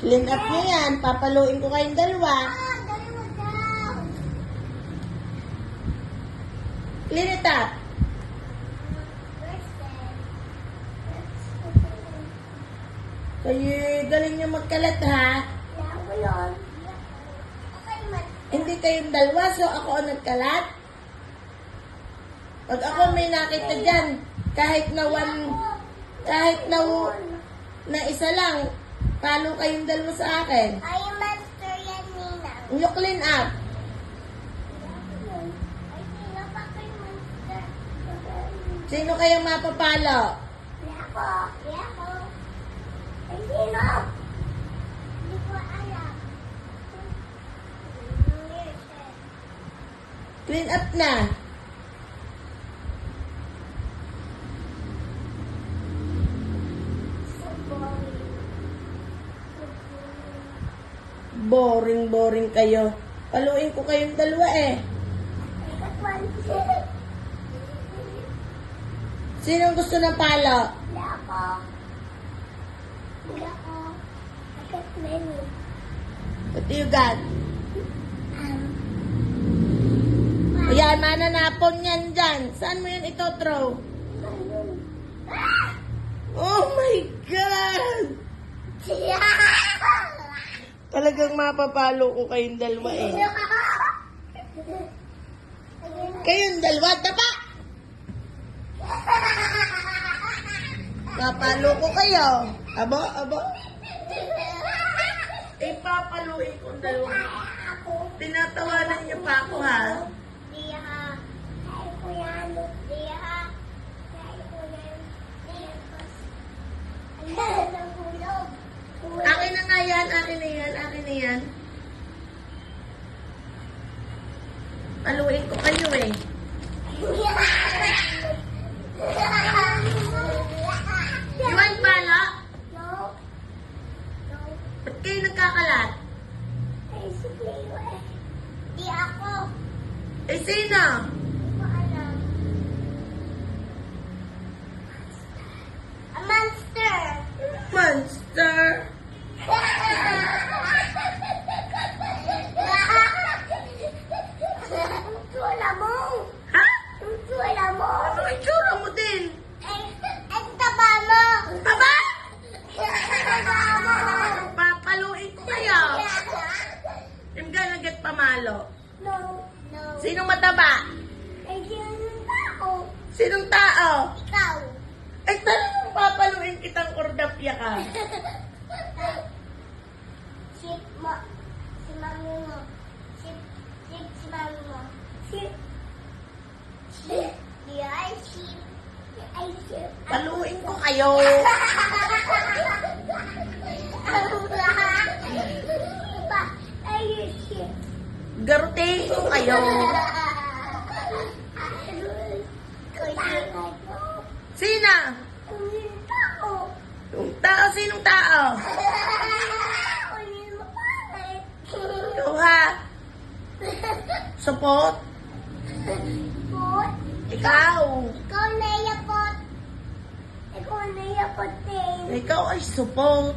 Clean up nyo yan. Papaluin ko kayong dalawa. Dalawa daw. Clean it up. Kayo, galing nyo magkalat ha. Kaya ko yun. Okay, Hindi kayong dalawa, so ako ang nagkalat. Pag ako may nakita dyan, kahit na isa lang, palo kayong dalawa sa akin. Ay, master yan, Nina. You clean up. Ay, sino pa kay master? Sino kayang mapapalo? Kaya ko. Ay, sino? Hindi ko alam. Clean up na. Boring kayo. Paluin ko kayong dalawa eh. Sinong gusto ng palo? What do you got? Ayan, mananapon yan dyan. Saan mo yan ito-throw? Oh my God! Talagang mapapalo ko kayong dalawa eh. Kayong dalawa, tapa! Papalo ko kayo. Abo. Ipapaluin ko ang dalawa. Tinatawanan niyo pa ako ha. Akin na nga yan, akin na yan. Paluin ko kayo eh. You want pala? Ba't kayo nagkakalat? Di ako. Eh, sino? Di ko alam. A monster. Monster. Ang tsura mo. Ha? Ang tsura mo. Ano itsura mo din? Ang taba mo. Taba? Ang taba mo. Papaluin ko kayo. I'm gonna get pamalo. No. Sinong mataba? Ay, sinong tao? Sinong tao? Ikaw. Ay, talagang papaluin kitang kordapya ka. Ship mo. Si mami mo. Ship si mami mo. Ship. Di ay ship. Ay ship. Paluin ko kayo. Iba. Ay ship. Garutin ko kayo. Sina? Yung tao, sinong tao? Ikaw ha? Support? Ikaw? Ikaw naiyapot din. Ikaw ay support.